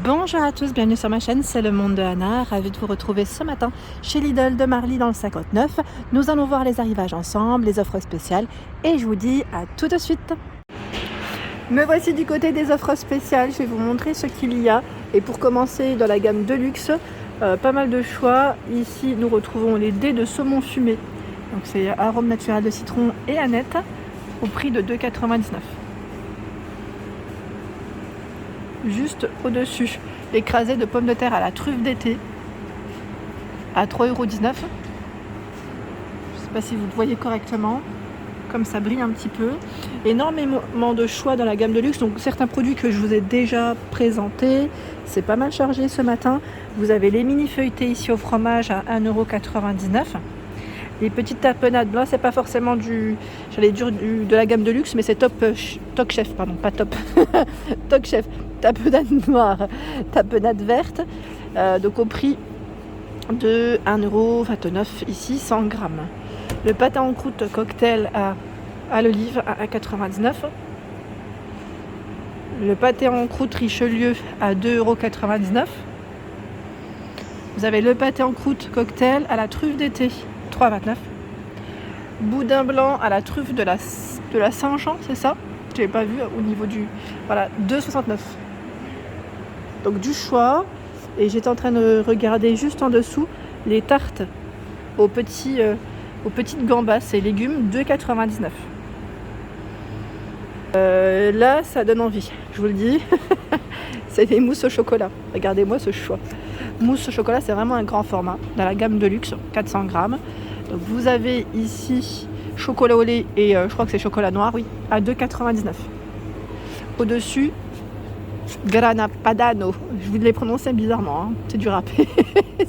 Bonjour à tous, bienvenue sur ma chaîne, c'est le monde de Anna, ravie de vous retrouver ce matin chez Lidl de Marly dans le 59. Nous allons voir les arrivages ensemble, les offres spéciales et je vous dis à tout de suite. Me voici du côté des offres spéciales, je vais vous montrer ce qu'il y a. Et pour commencer, dans la gamme de luxe, pas mal de choix. Ici nous retrouvons les dés de saumon fumé, donc c'est arôme naturel de citron et aneth au prix de 2,99 €. Juste au-dessus, écrasé de pommes de terre à la truffe d'été à 3,19 €. Je ne sais pas si vous le voyez correctement, comme ça brille un petit peu. Énormément de choix dans la gamme de luxe, donc certains produits que je vous ai déjà présentés. C'est pas mal chargé ce matin. Vous avez les mini feuilletés ici au fromage à 1,99 €. Les petites tapenades, là c'est pas forcément de la gamme de luxe, mais c'est Top Chef, pardon, pas Top, Top Chef, tapenade noire, tapenade verte, donc au prix de 1,29 € ici, 100 grammes. Le pâté en croûte cocktail à l'olive à 1,99 €. Le pâté en croûte Richelieu à 2,99 €. Vous avez le pâté en croûte cocktail à la truffe d'été, 3,29 €. Boudin blanc à la truffe de la Saint-Jean, c'est ça? Je n'ai pas vu au niveau du... Voilà, 2,69 €. Donc du choix. Et j'étais en train de regarder juste en dessous les tartes aux petites gambas et légumes, 2,99 €. Là, ça donne envie, je vous le dis. C'est des mousses au chocolat. Regardez-moi ce choix. Mousse au chocolat, c'est vraiment un grand format dans la gamme de luxe, 400 grammes. Donc vous avez ici chocolat au lait et je crois que c'est chocolat noir, oui, à 2,99 €. Au-dessus, Grana Padano. Je vous l'ai prononcé bizarrement, hein. C'est du râpé.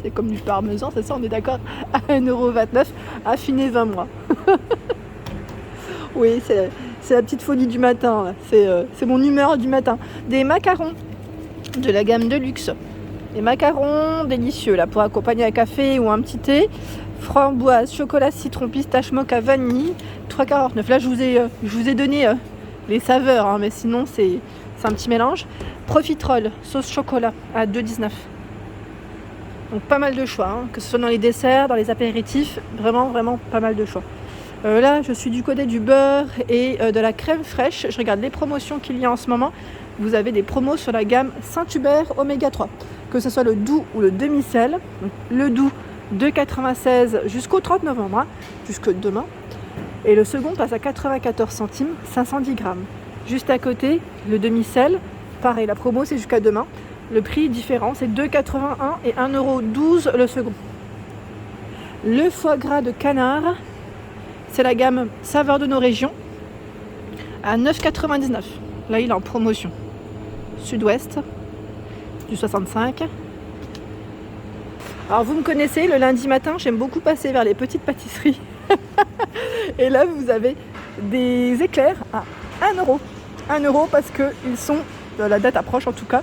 C'est comme du parmesan, c'est ça, on est d'accord? À 1,29 €, affiné 20 mois. Oui, c'est la petite folie du matin. C'est mon humeur du matin. Des macarons de la gamme de luxe. Des macarons délicieux là pour accompagner un café ou un petit thé. Framboise, chocolat, citron, pistache, mocha, vanille, 3,49 €. Là, je vous ai donné les saveurs, hein, mais sinon, c'est un petit mélange. Profiterole, sauce chocolat à 2,19 €. Donc, pas mal de choix, hein, que ce soit dans les desserts, dans les apéritifs. Vraiment, vraiment pas mal de choix. Là, je suis du côté du beurre et de la crème fraîche. Je regarde les promotions qu'il y a en ce moment. Vous avez des promos sur la gamme Saint-Hubert Oméga 3, que ce soit le doux ou le demi-sel. Donc, le doux, 2,96 € jusqu'au 30 novembre, hein, jusque demain. Et le second passe à 94 centimes, 510 grammes. Juste à côté, le demi-sel, pareil, la promo c'est jusqu'à demain. Le prix différent, c'est 2,81 € et 1,12 € le second. Le foie gras de canard, c'est la gamme saveur de nos régions, à 9,99 €. Là, il est en promotion. Sud-Ouest, du 65. Alors vous me connaissez, le lundi matin, j'aime beaucoup passer vers les petites pâtisseries. Et là, vous avez des éclairs à 1 €. 1 € parce que ils sont, la date approche en tout cas,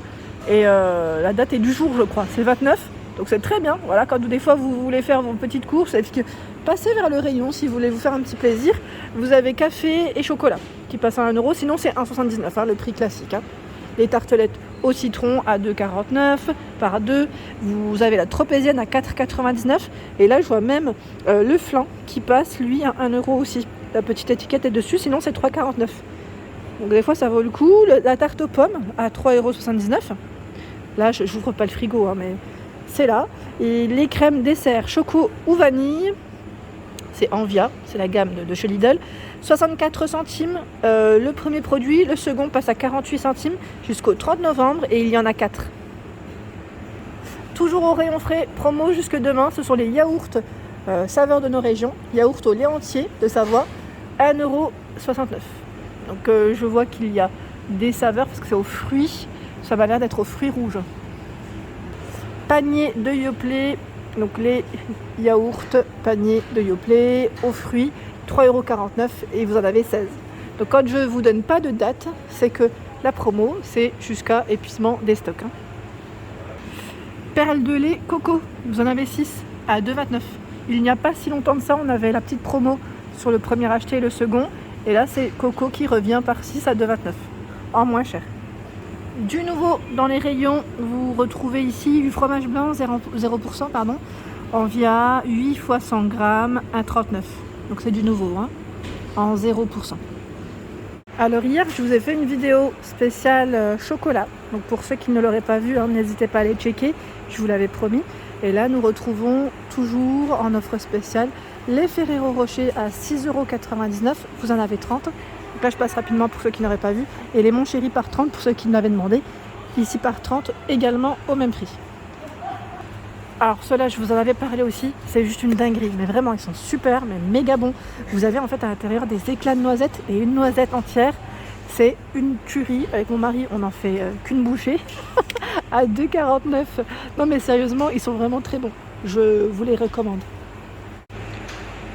et la date est du jour, je crois, c'est 29. Donc c'est très bien. Voilà, quand des fois vous voulez faire vos petites courses, passez vers le rayon si vous voulez vous faire un petit plaisir. Vous avez café et chocolat qui passent à 1 €, sinon c'est 1,79 €, hein, le prix classique, hein. Les tartelettes au citron à 2,49 € par 2. Vous avez la tropézienne à 4,99 €. Et là, je vois même le flan qui passe, lui, à 1 € aussi. La petite étiquette est dessus, sinon c'est 3,49 €. Donc des fois, ça vaut le coup. La tarte aux pommes à 3,79 €. Là, je n'ouvre pas le frigo, hein, mais c'est là. Et les crèmes dessert choco ou vanille, c'est Envia, c'est la gamme de chez Lidl. 64 centimes le premier produit, le second passe à 48 centimes jusqu'au 30 novembre et il y en a 4. Toujours au rayon frais, promo jusque demain, ce sont les yaourts saveurs de nos régions, yaourts au lait entier de Savoie, 1,69 €. Donc je vois qu'il y a des saveurs parce que c'est aux fruits, ça m'a l'air d'être aux fruits rouges. Panier de Yoplait, donc les yaourts, panier de Yoplait aux fruits, 3,49 € et vous en avez 16. Donc quand je ne vous donne pas de date, c'est que la promo, c'est jusqu'à épuisement des stocks, hein. Perles de lait coco, vous en avez 6 à 2,29 €. Il n'y a pas si longtemps de ça, on avait la petite promo sur le premier acheté et le second. Et là, c'est coco qui revient par 6 à 2,29 € en moins cher. Du nouveau dans les rayons, vous retrouvez ici du fromage blanc 0%, pardon, en via 8 x 100 g, 1,39. Donc c'est du nouveau, hein, en 0%. Alors hier, je vous ai fait une vidéo spéciale chocolat. Donc pour ceux qui ne l'auraient pas vu, hein, n'hésitez pas à aller checker, je vous l'avais promis. Et là, nous retrouvons toujours en offre spéciale les Ferrero Rocher à 6,99 €. Vous en avez 30. Donc là, je passe rapidement pour ceux qui n'auraient pas vu. Et les Mon Chéri par 30 pour ceux qui l'avaient demandé. Ici par 30 également au même prix. Alors ceux-là, je vous en avais parlé aussi. C'est juste une dinguerie. Mais vraiment, ils sont super, mais méga bons. Vous avez en fait à l'intérieur des éclats de noisettes et une noisette entière. C'est une tuerie. Avec mon mari, on n'en fait qu'une bouchée. À 2,49 €. Non mais sérieusement, ils sont vraiment très bons. Je vous les recommande.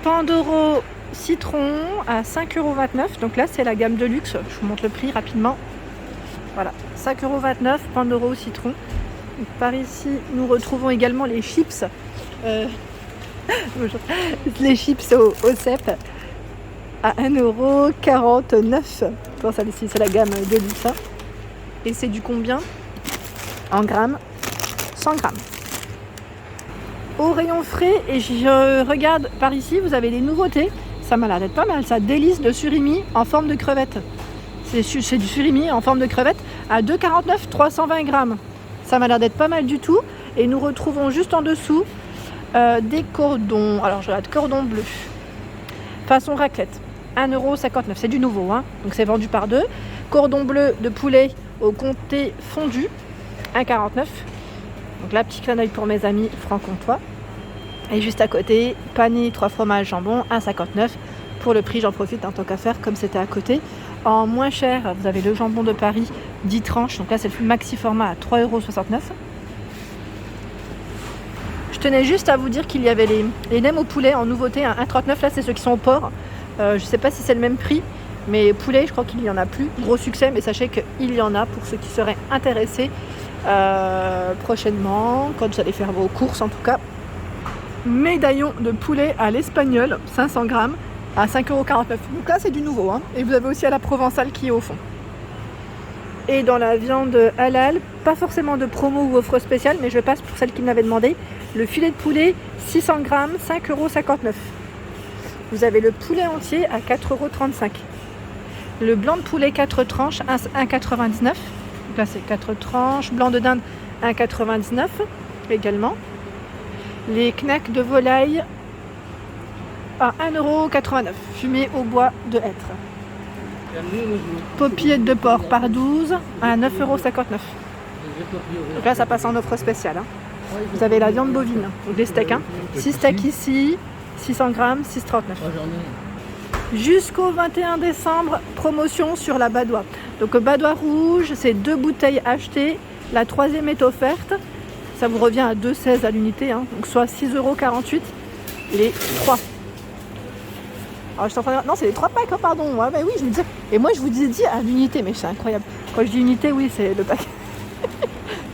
Pandoro citron à 5,29 €. Donc là, c'est la gamme de luxe. Je vous montre le prix rapidement. Voilà, 5,29 € Pandoro citron. Donc, par ici, nous retrouvons également les chips. Les chips au cèpe à 1,49 €. Bon, ça, c'est la gamme de luxe. Hein. Et c'est du combien? En grammes, 100 grammes. Au rayon frais, et je regarde par ici, vous avez des nouveautés. Ça m'a l'air d'être pas mal, ça. Délice de surimi en forme de crevette. C'est du surimi en forme de crevette à 2,49 €, 320 grammes. Ça m'a l'air d'être pas mal du tout. Et nous retrouvons juste en dessous des cordons. Alors je regarde, cordon bleu. Façon raclette, 1,59 €. C'est du nouveau, hein. Donc c'est vendu par deux. Cordon bleu de poulet au comté fondu, 1,49 €. Donc là, petit clin d'œil pour mes amis franc-comtois. Et juste à côté, pané 3 fromages jambon, 1,59 €. Pour le prix, j'en profite en tant qu'à faire, comme c'était à côté. En moins cher, vous avez le jambon de Paris, 10 tranches. Donc là, c'est le maxi format à 3,69 €. Je tenais juste à vous dire qu'il y avait les nems au poulet en nouveauté, à 1,39 €. Là, c'est ceux qui sont au porc. Je ne sais pas si c'est le même prix, mais poulet, je crois qu'il n'y en a plus. Gros succès, mais sachez qu'il y en a pour ceux qui seraient intéressés prochainement, quand vous allez faire vos courses en tout cas. Médaillon de poulet à l'espagnol, 500 grammes, à 5,49 €. Donc là, c'est du nouveau, hein. Et vous avez aussi à la provençale qui est au fond. Et dans la viande halal, pas forcément de promo ou offre spéciale, mais je passe pour celle qui m'avait demandé. Le filet de poulet, 600 grammes, 5,59 €. Vous avez le poulet entier à 4,35 €. Le blanc de poulet 4 tranches, 1,99 €. Donc là, c'est 4 tranches. Blanc de dinde, 1,99 € également. Les knacks de volaille à 1,89 €, fumé au bois de hêtre. Popillettes de porc par 12 à 9,59 €. Donc là, ça passe en offre spéciale. Hein. Vous avez la viande bovine, donc des steaks. Hein. 6 steaks ici, 600 grammes, 6,39 €. Jusqu'au 21 décembre, promotion sur la Badois. Donc Badois rouge, c'est 2 bouteilles achetées. La 3e est offerte. Ça vous revient à 2,16 € à l'unité, hein. Donc soit 6,48 € les 3. Alors je suis en train de dire, non, c'est les 3 packs, hein, pardon. Ouais, bah oui, je me disais. Et moi, je vous disais à l'unité, mais c'est incroyable. Quand je dis unité, oui, c'est le pack.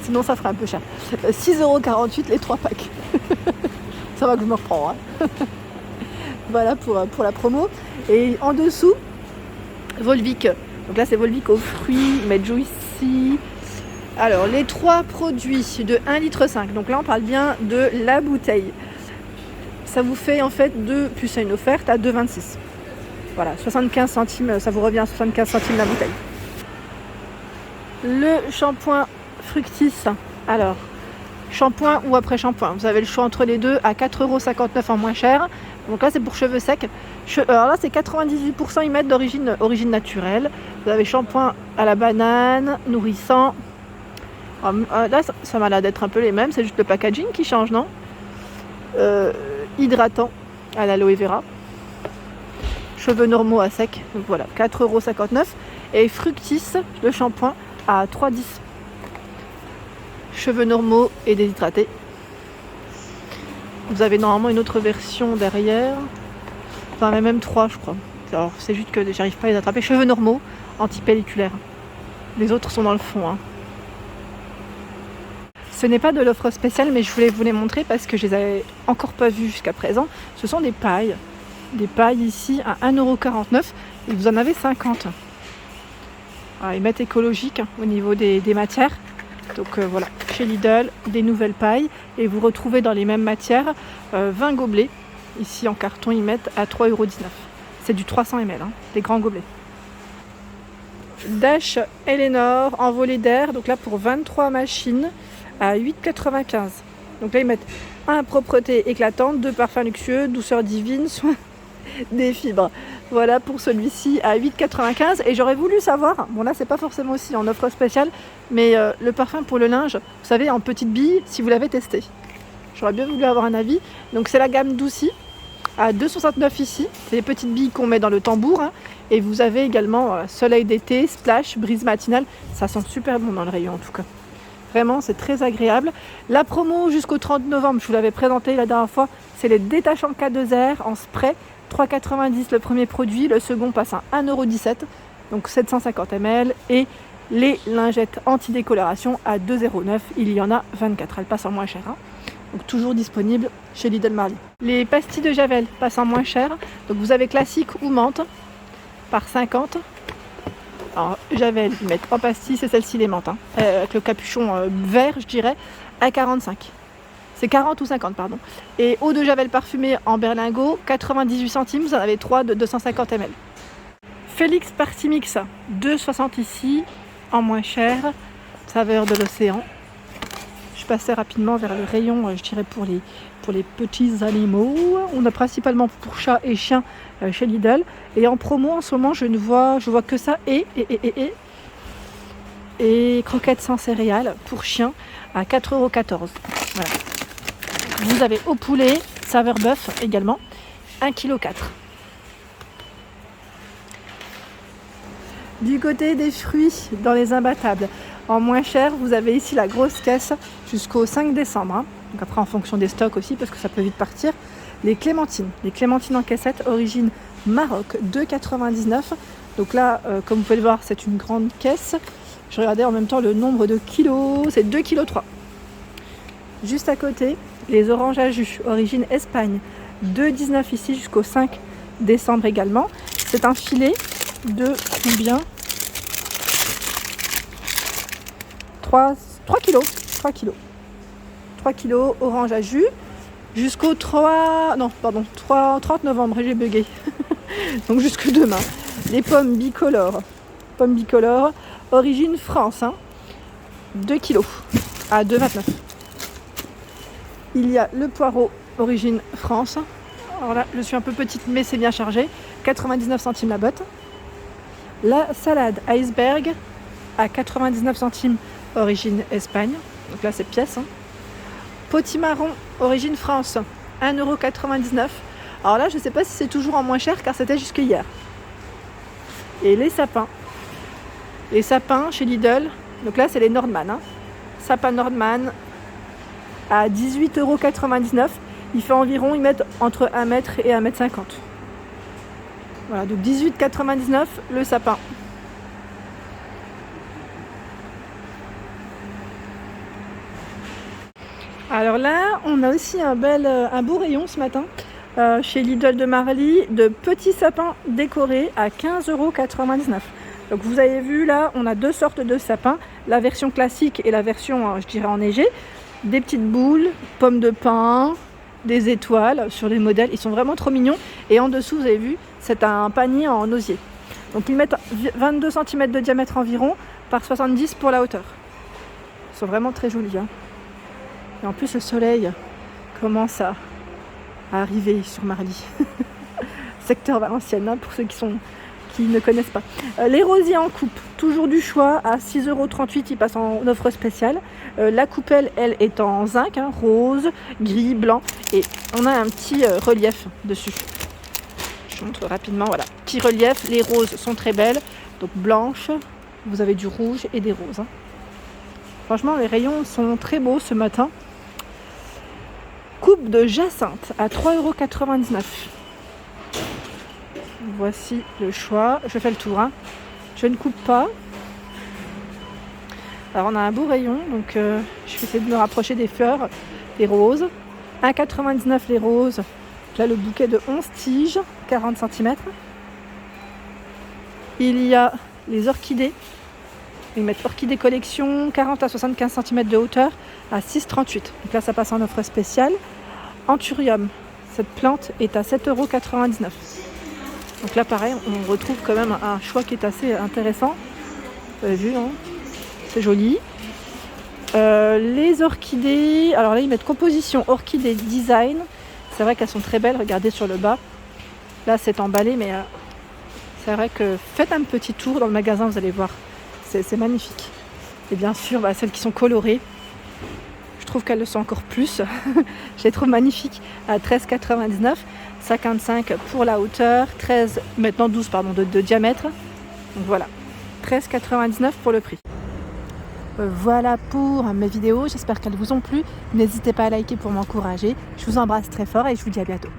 Sinon, ça ferait un peu cher. 6,48 € les 3 packs. Ça va que je me reprends. Hein. Voilà pour la promo. Et en dessous, Volvic. Donc là, c'est Volvic aux fruits, Medjool ici. Alors, les 3 produits de 1,5 litre. Donc là, on parle bien de la bouteille. Ça vous fait en fait 2 plus une offerte à 2,26 €. Voilà, 75 centimes, ça vous revient à 75 centimes la bouteille. Le shampoing Fructis. Alors, shampoing ou après shampoing. Vous avez le choix entre les deux à 4,59 € en moins cher. Donc là, c'est pour cheveux secs. Alors là, c'est 98% ils mettent d'origine naturelle. Vous avez shampoing à la banane, nourrissant. Là, ça m'a l'air d'être un peu les mêmes. C'est juste le packaging qui change, non? Hydratant à l'aloe vera. Cheveux normaux à sec. Donc voilà, 4,59 €. Et Fructis, le shampoing, à 3,10 €. Cheveux normaux et déshydratés. Vous avez normalement une autre version derrière. Enfin, même 3, je crois. Alors, c'est juste que j'arrive pas à les attraper. Cheveux normaux, antipelliculaires. Les autres sont dans le fond. Hein. Ce n'est pas de l'offre spéciale, mais je voulais vous les montrer parce que je les avais encore pas vues jusqu'à présent. Ce sont des pailles. Des pailles ici à 1,49 € et vous en avez 50. Ils mettent écologique au niveau des matières. Donc voilà, chez Lidl, des nouvelles pailles. Et vous retrouvez dans les mêmes matières 20 gobelets. Ici en carton, ils mettent à 3,19 €. C'est du 300 ml, des grands gobelets. Dash Eleanor en volet d'air. Donc là pour 23 machines à 8,95 €. Donc là ils mettent 1 propreté éclatante, 2 parfums luxueux, douceur divine, soin des fibres. Voilà pour celui-ci à 8,95 €. Et j'aurais voulu savoir, bon là c'est pas forcément aussi en offre spéciale, mais le parfum pour le linge, vous savez en petite bille, si vous l'avez testé. J'aurais bien voulu avoir un avis. Donc c'est la gamme Doucy à 2,69 € ici. C'est les petites billes qu'on met dans le tambour. Et vous avez également soleil d'été, splash, brise matinale. Ça sent super bon dans le rayon en tout cas. Vraiment, c'est très agréable. La promo jusqu'au 30 novembre, je vous l'avais présenté la dernière fois, c'est les détachants K2R en spray. 3,90 € le premier produit, le second passe à 1,17 €, donc 750 ml. Et les lingettes anti-décoloration à 2,09 €. Il y en a 24, elles passent en moins cher. Donc toujours disponible chez Lidl Marly. Les pastilles de Javel passent en moins cher. Donc vous avez classique ou menthe par 50. Alors Javel, ils mettent en pastilles, c'est celle-ci les menthes. Avec le capuchon vert, je dirais, à 45. C'est 40 ou 50, pardon. Et eau de Javel parfumée en berlingot, 98 centimes. Vous en avez 3 de 250 ml. Félix Party Mix, 2,60 € ici, en moins cher. Saveur de l'océan. Je passais rapidement vers le rayon, je dirais, pour les petits animaux. On a principalement pour chats et chiens chez Lidl. Et en promo, en ce moment, je vois que ça. Et croquettes sans céréales pour chiens à 4,14 €. Voilà. Vous avez au poulet, saveur bœuf également, 1,4 kg. Du côté des fruits dans les imbattables, en moins cher, vous avez ici la grosse caisse jusqu'au 5 décembre. Donc après en fonction des stocks aussi, parce que ça peut vite partir. Les clémentines en caissette, origine Maroc, 2,99 €. Donc là, comme vous pouvez le voir, c'est une grande caisse. Je regardais en même temps le nombre de kilos, c'est 2,3 kg. Juste à côté, les oranges à jus, origine Espagne, 2,19 € ici jusqu'au 5 décembre également. C'est un filet de combien ? 3 kg. 3 kg orange à jus jusqu'au 30 novembre, j'ai bugué. Donc jusque demain. Les pommes bicolores, origine France, 2 kg à 2,29 €. Il y a le poireau origine France. Alors là, je suis un peu petite, mais c'est bien chargé. 99 centimes la botte. La salade iceberg à 99 centimes origine Espagne. Donc là, c'est pièce. Potimarron origine France, 1,99 €. Alors là, je ne sais pas si c'est toujours en moins cher, car c'était jusque hier. Et les sapins. Les sapins chez Lidl. Donc là, c'est les Nordman. Sapin Nordman à 18,99 €. Il fait environ, ils mettent entre 1 mètre et 1,50 m. Voilà, donc 18,99 € le sapin. Alors là, on a aussi un beau rayon ce matin chez Lidl de Marly de petits sapins décorés à 15,99 €. Donc vous avez vu là, on a deux sortes de sapins, la version classique et la version, je dirais, enneigée. Des petites boules, pommes de pin, des étoiles sur les modèles. Ils sont vraiment trop mignons. Et en dessous, vous avez vu, c'est un panier en osier. Donc ils mettent 22 cm de diamètre environ par 70 pour la hauteur. Ils sont vraiment très jolis. Et en plus, le soleil commence à arriver sur Marly. Secteur Valenciennes, pour ceux qui ne connaissent pas. Les rosiers en coupe, toujours du choix à 6,38 €, ils passent en offre spéciale. La coupelle, elle, est en zinc, rose, gris, blanc. Et on a un petit relief dessus. Je montre rapidement, voilà. Petit relief, les roses sont très belles. Donc blanches, vous avez du rouge et des roses. Franchement, les rayons sont très beaux ce matin. Coupe de jacinthe à 3,99 €. Voici le choix. Je fais le tour. Je ne coupe pas. Alors on a un beau rayon. Donc je vais essayer de me rapprocher des fleurs, des roses. 1,99 € les roses. Là le bouquet de 11 tiges, 40 cm. Il y a les orchidées Ils mettent orchidée collection, 40 à 75 cm de hauteur à 6,38 €. Donc là, ça passe en offre spéciale. Anthurium, cette plante est à 7,99 €. Donc là, pareil, on retrouve quand même un choix qui est assez intéressant. Vous avez vu, hein, c'est joli. Les orchidées, alors là, ils mettent composition orchidée design. C'est vrai qu'elles sont très belles, regardez sur le bas. Là, c'est emballé, mais c'est vrai que faites un petit tour dans le magasin, vous allez voir. C'est magnifique. Et bien sûr, celles qui sont colorées, je trouve qu'elles le sont encore plus. Je les trouve magnifiques à 13,99 €, 55 pour la hauteur, 13, maintenant 12 de diamètre. Donc voilà, 13,99 € pour le prix. Voilà pour mes vidéos, j'espère qu'elles vous ont plu. N'hésitez pas à liker pour m'encourager. Je vous embrasse très fort et je vous dis à bientôt.